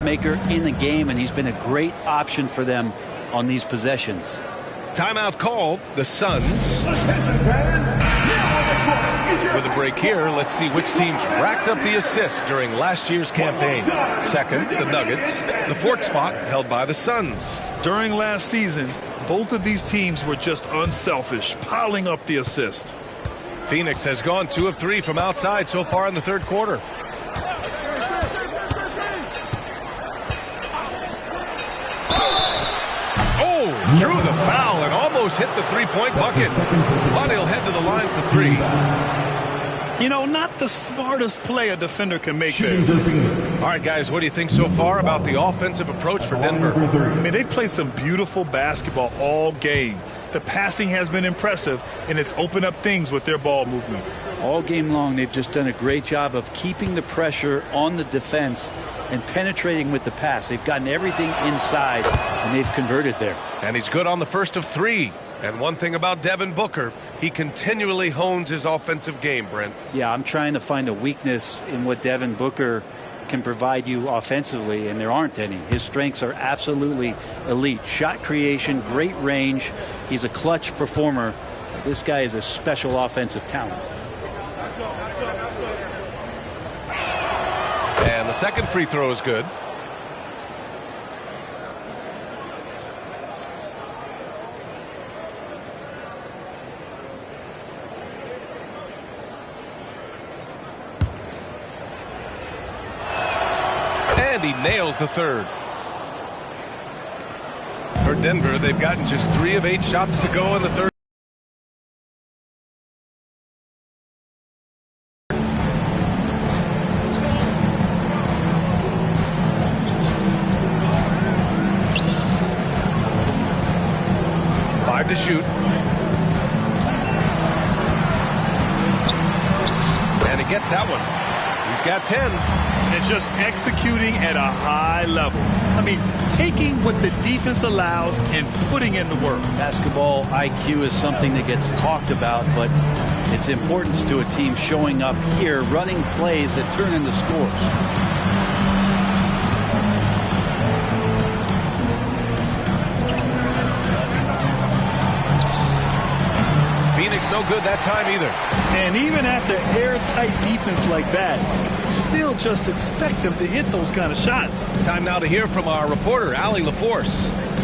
maker in the game, and he's been a great option for them on these possessions. Timeout called. The Suns. With a break here, let's see which teams racked up the assists during last year's campaign. Second, the Nuggets. The fourth spot held by the Suns. During last season, both of these teams were just unselfish, piling up the assist. Phoenix has gone 2 of 3 from outside so far in the third quarter. Oh, drew the foul and almost hit the three-point bucket. But he'll head to the line for 3. You know, not the smartest play a defender can make there. All right, guys, what do you think so far about the offensive approach for Denver? I mean, they've played some beautiful basketball all game. The passing has been impressive, and it's opened up things with their ball movement. All game long, they've just done a great job of keeping the pressure on the defense and penetrating with the pass. They've gotten everything inside, and they've converted there. And he's good on the first of 3. And one thing about Devin Booker, he continually hones his offensive game, Brent. Yeah, I'm trying to find a weakness in what Devin Booker can provide you offensively, and there aren't any. His strengths are absolutely elite. Shot creation, great range. He's a clutch performer. This guy is a special offensive talent. And the second free throw is good. And he nails the third. For Denver, they've gotten just 3 of 8 shots to go in the third. To shoot. And he gets that one. He's got 10. And just executing at a high level. I mean, taking what the defense allows and putting in the work. Basketball IQ is something that gets talked about, but its importance to a team showing up here, running plays that turn into scores. No good that time either. And even after airtight defense like that, still just expect him to hit those kind of shots. Time now to hear from our reporter, Allie LaForce.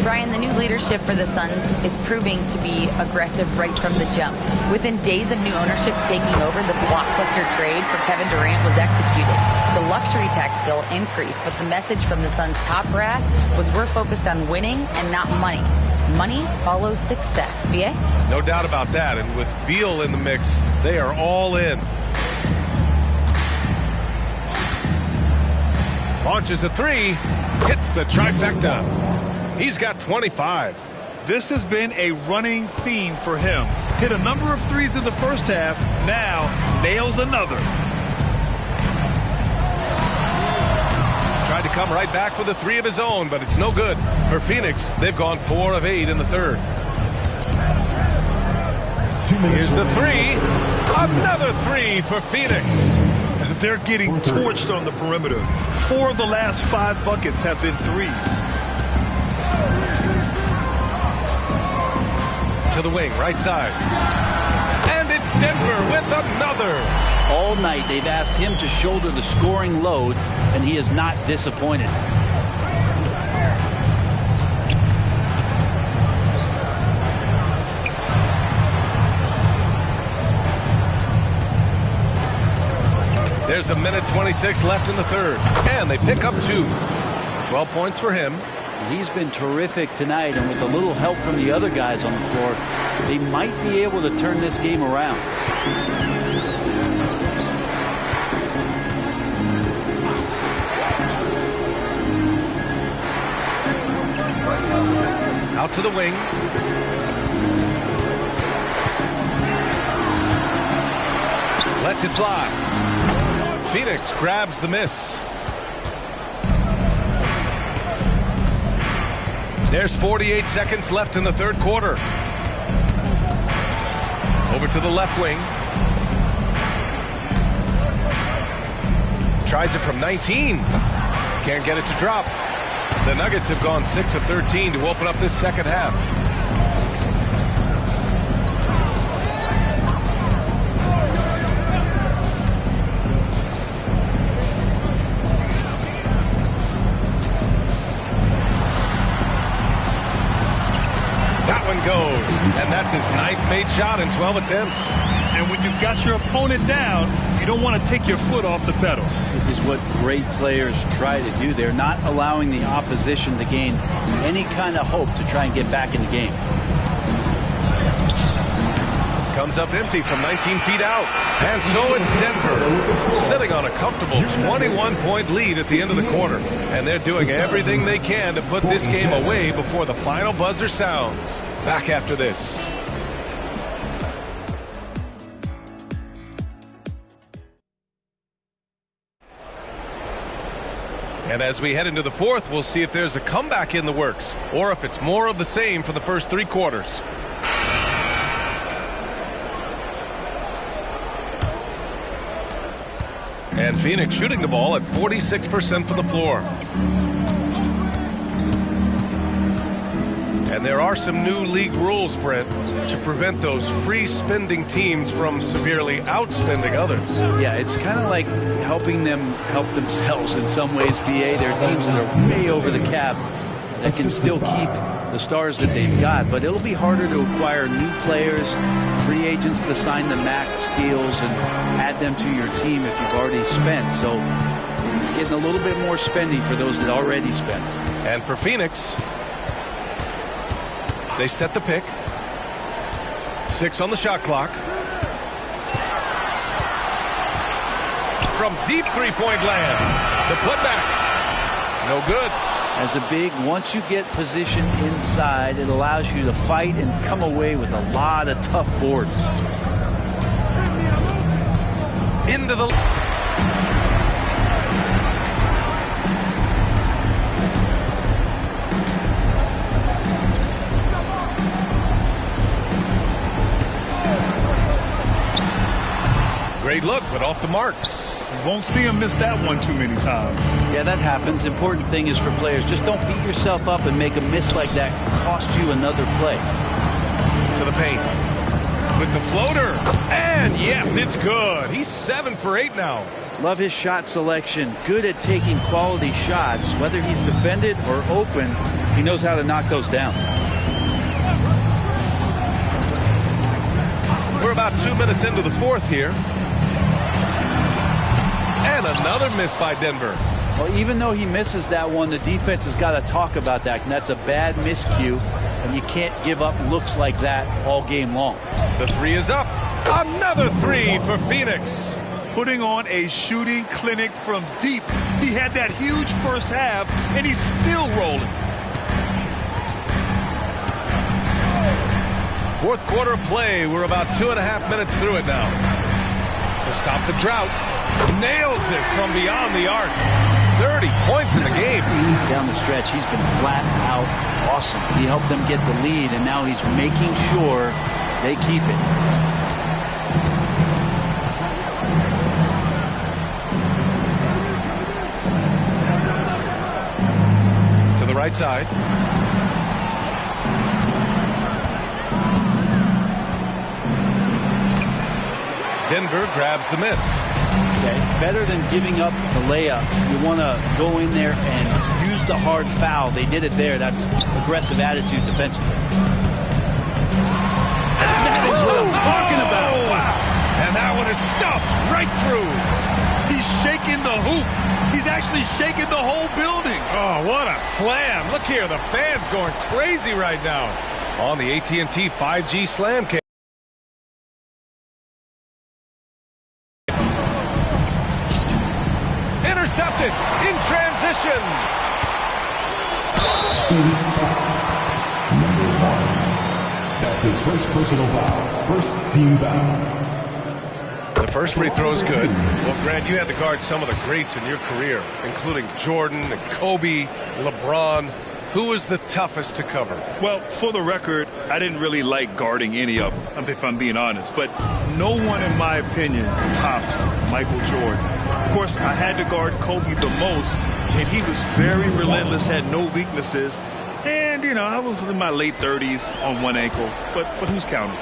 Brian, the new leadership for the Suns is proving to be aggressive right from the jump. Within days of new ownership taking over, the blockbuster trade for Kevin Durant was executed. The luxury tax bill increased, but the message from the Suns' top brass was we're focused on winning and not money. Money follows success. BA? No doubt about that. And with Beal in the mix, they are all in. Launches a 3. Hits the trifecta. He's got 25. This has been a running theme for him. Hit a number of 3s in the first half. Now nails another. Tried to come right back with a 3 of his own, but it's no good. For Phoenix, they've gone 4 of 8 in the third. Here's the 3. Another 3 for Phoenix. They're getting torched on the perimeter. 4 of the last 5 buckets have been 3s. To the wing, right side. And it's Denver with another. All night they've asked him to shoulder the scoring load, and he is not disappointed. There's a minute 26 left in the third, and they pick up 2. 12 points for him. He's been terrific tonight, and with a little help from the other guys on the floor, they might be able to turn this game around. Out to the wing. Lets it fly. Phoenix grabs the miss. There's 48 seconds left in the third quarter. Over to the left wing. Tries it from 19. Can't get it to drop. The Nuggets have gone 6 of 13 to open up this second half. That one goes, and that's his 9th made shot in 12 attempts. And when you've got your opponent down, you don't want to take your foot off the pedal. This is what great players try to do. They're not allowing the opposition to gain any kind of hope to try and get back in the game. Comes up empty from 19 feet out. And so it's Denver sitting on a comfortable 21-point lead at the end of the quarter. And they're doing everything they can to put this game away before the final buzzer sounds. Back after this. And as we head into the fourth, we'll see if there's a comeback in the works or if it's more of the same for the first 3 quarters. And Phoenix shooting the ball at 46% from the floor. And there are some new league rules, Brent, to prevent those free-spending teams from severely outspending others. Yeah, it's kind of like helping them help themselves in some ways, BA. There are teams that are way over the cap that can still keep the stars that they've got, but it'll be harder to acquire new players, free agents to sign the max deals and add them to your team if you've already spent. So it's getting a little bit more spending for those that already spent. And for Phoenix, they set the pick. 6 on the shot clock. From deep three-point land. The putback. No good. As a big, once you get position inside, it allows you to fight and come away with a lot of tough boards. Into the... Great look, but off the mark. You won't see him miss that one too many times. Yeah, that happens. Important thing is for players, just don't beat yourself up and make a miss like that cost you another play. To the paint. With the floater. And yes, it's good. He's 7 for 8 now. Love his shot selection. Good at taking quality shots. Whether he's defended or open, he knows how to knock those down. We're about 2 minutes into the fourth here. And another miss by Denver. Well, even though he misses that one, the defense has got to talk about that. And that's a bad miscue. And you can't give up looks like that all game long. The 3 is up. Another 3 for Phoenix. Putting on a shooting clinic from deep. He had that huge first half, and he's still rolling. Fourth quarter play. We're about 2.5 minutes through it now. To stop the drought. Nails it from beyond the arc. 30 points in the game. Down the stretch, he's been flat out awesome. He helped them get the lead, and now he's making sure they keep it. To the right side. Denver grabs the miss. Okay. Better than giving up the layup. You want to go in there and use the hard foul. They did it there. That's aggressive attitude defensively. That is what I'm talking about. Wow. And that one is stuffed right through. He's shaking the hoop. He's actually shaking the whole building. Oh, what a slam. Look here, the fans going crazy right now on the AT&T 5G Slam cam. Intercepted in transition. Number 1. That's his first personal foul. First team foul. The first free throw is good. Well, Grant, you had to guard some of the greats in your career, including Jordan and Kobe, LeBron. Who was the toughest to cover? Well, for the record, I didn't really like guarding any of them, if I'm being honest. But no one, in my opinion, tops Michael Jordan. Of course, I had to guard Kobe the most, and he was very relentless, had no weaknesses. And, you know, I was in my late 30s on one ankle, but who's counting?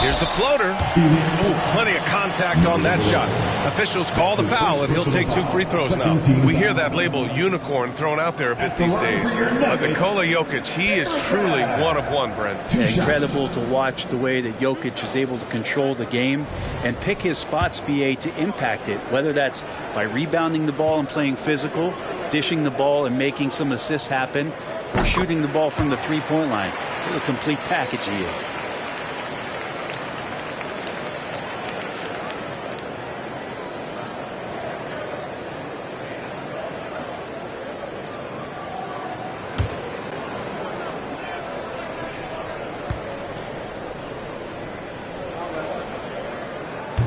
Here's the floater. Oh, plenty of contact on that shot. Officials call the foul, and he'll take 2 free throws now. We hear that label unicorn thrown out there a bit these days. But Nikola Jokic, he is truly one of one, Brent. Yeah, incredible to watch the way that Jokic is able to control the game and pick his spots, BA, to impact it, whether that's by rebounding the ball and playing physical, dishing the ball and making some assists happen, or shooting the ball from the three-point line. What a complete package he is.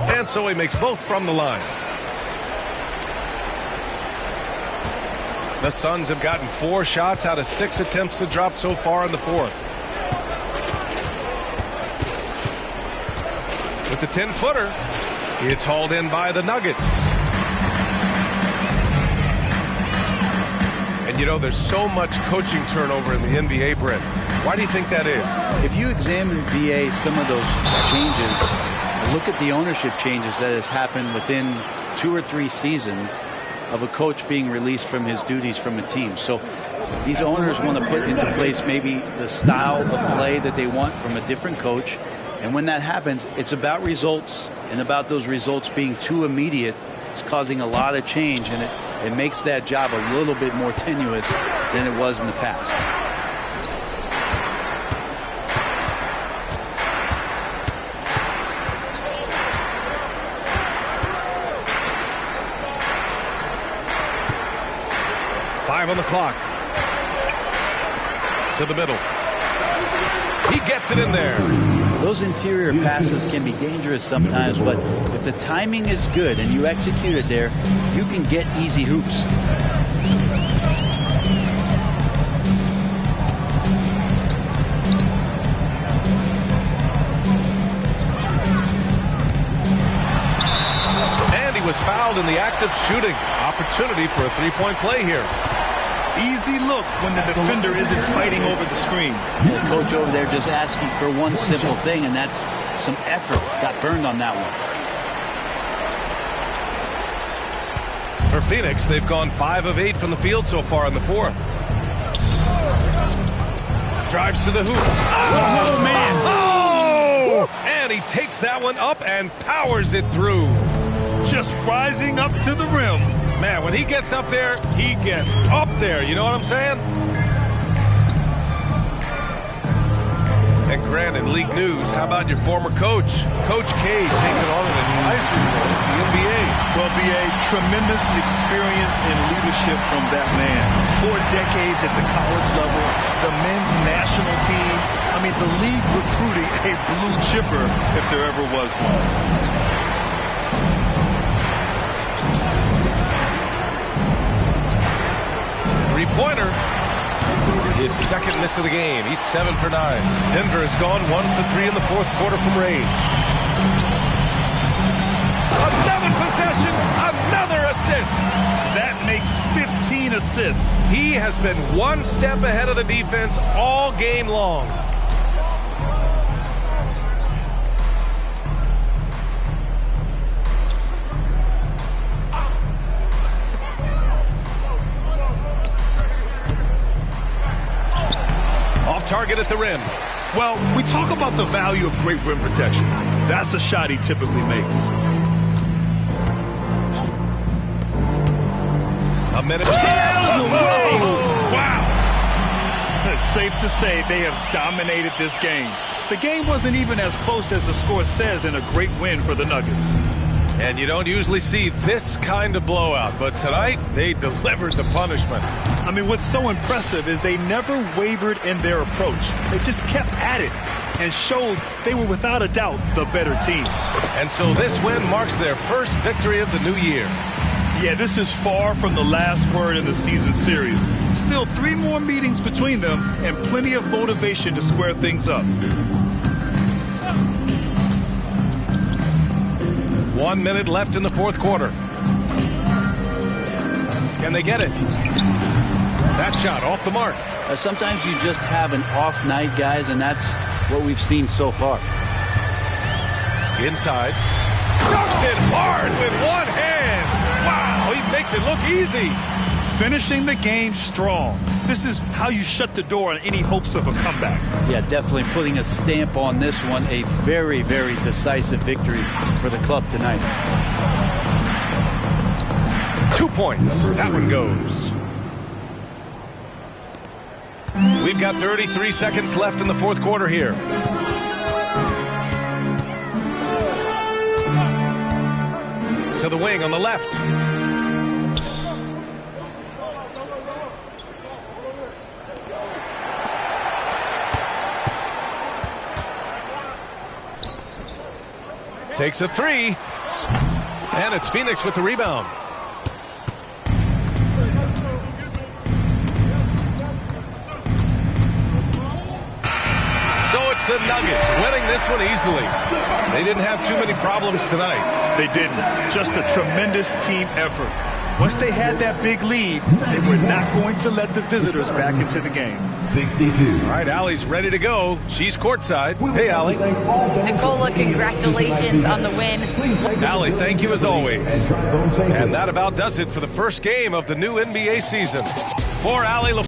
And so he makes both from the line. The Suns have gotten 4 shots out of 6 attempts to drop so far in the fourth. With the 10-footer, it's hauled in by the Nuggets. And you know, there's so much coaching turnover in the NBA, Brent. Why do you think that is? If you examine, BA, some of those changes, look at the ownership changes that has happened within 2 or 3 seasons of a coach being released from his duties from a team. So these owners want to put into place maybe the style of play that they want from a different coach. And when that happens, it's about results, and about those results being too immediate. It's causing a lot of change, and it makes that job a little bit more tenuous than it was in the past. On the clock. To the middle. He gets it in there. Those interior passes can be dangerous sometimes, but if the timing is good and you execute it there, you can get easy hoops. And he was fouled in the act of shooting. Opportunity for a three-point play here. Easy look when the defender isn't fighting over the screen. The coach over there just asking for one simple thing, and that's some effort. Got burned on that one. For Phoenix, they've gone 5 of 8 from the field so far in the fourth. Drives to the hoop. Oh, man. Oh! And he takes that one up and powers it through. Just rising up to the rim. Man, when he gets up there, he gets up there. You know what I'm saying? And granted, league news, how about your former coach? Coach K taking on an advisory role in the NBA. Well, BA, tremendous experience and leadership from that man. 4 decades at the college level, the men's national team. I mean, the league recruiting a blue chipper if there ever was one. Three-pointer. His second miss of the game. He's 7 for 9. Denver has gone 1 for 3 in the fourth quarter from range. Another possession. Another assist. That makes 15 assists. He has been one step ahead of the defense all game long. Target at the rim. Well, we talk about the value of great rim protection. That's a shot he typically makes. A minute. Wow. It's safe to say they have dominated this game. The game wasn't even as close as the score says in a great win for the Nuggets. And you don't usually see this kind of blowout, but tonight they delivered the punishment. I mean, what's so impressive is they never wavered in their approach. They just kept at it and showed they were without a doubt the better team. And so this win marks their first victory of the new year. Yeah, this is far from the last word in the season series. Still 3 more meetings between them and plenty of motivation to square things up. 1 minute left in the fourth quarter. Can they get it? That shot off the mark. Sometimes you just have an off night, guys, and that's what we've seen so far. Inside. Dunks it hard with one hand. Wow, he makes it look easy. Finishing the game strong. This is how you shut the door on any hopes of a comeback. Yeah, definitely putting a stamp on this one. A very, very decisive victory for the club tonight. 2 points. That one goes. We've got 33 seconds left in the fourth quarter here. To the wing on the left. Takes a 3. And it's Phoenix with the rebound. So it's the Nuggets winning this one easily. They didn't have too many problems tonight. They didn't. Just a tremendous team effort. Once they had that big lead, they were not going to let the visitors back into the game. 62. All right, Allie's ready to go. She's courtside. Hey, Allie. Nicola, congratulations on the win. Allie, thank you as always. And that about does it for the first game of the new NBA season. For Allie